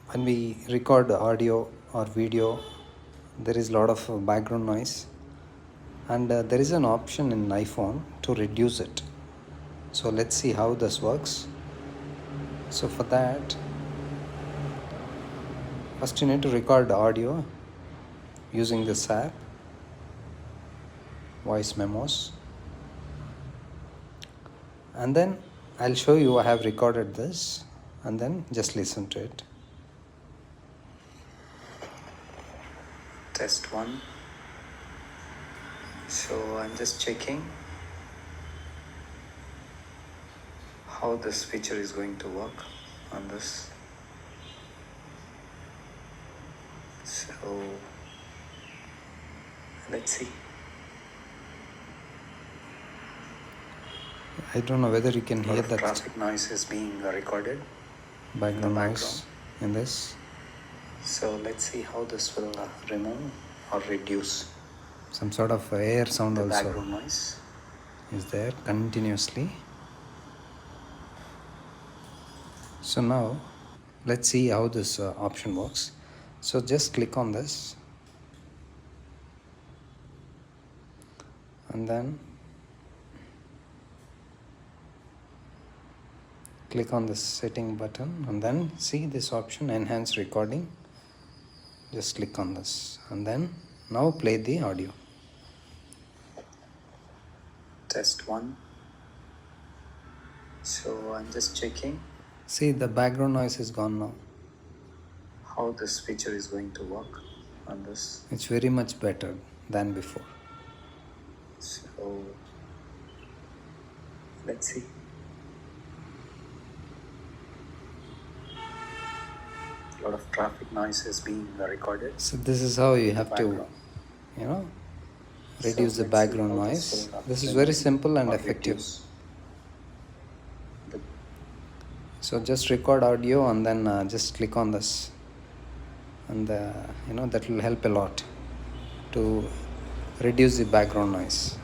when we record audio or video, there is a lot of background noise, and there is an option in iPhone to reduce it. So let's see how this works. So for that, first you need to record audio using this app, voice memos, and then I'll show you I have recorded this, and then just listen to it. Test 1. So I'm just checking how this feature is going to work on this. So let's see. I don't know whether you can hear that traffic noise is being recorded, background noise in this. So let's see how this will remove or reduce. Some sort of air sound also. The background noise is there continuously. So now let's see how this option works. So just click on this, and then click on this setting button, and then see this option, enhance recording. Just click on this, and then now play the audio. Test 1. So I'm just checking. See, the background noise is gone now. How this feature is going to work on this? It's very much better than before. So let's see. A lot of traffic noise is being recorded. So this is how you have to, reduce the background noise. This is very simple and effective. So just record audio, and then just click on this, and that will help a lot to reduce the background noise.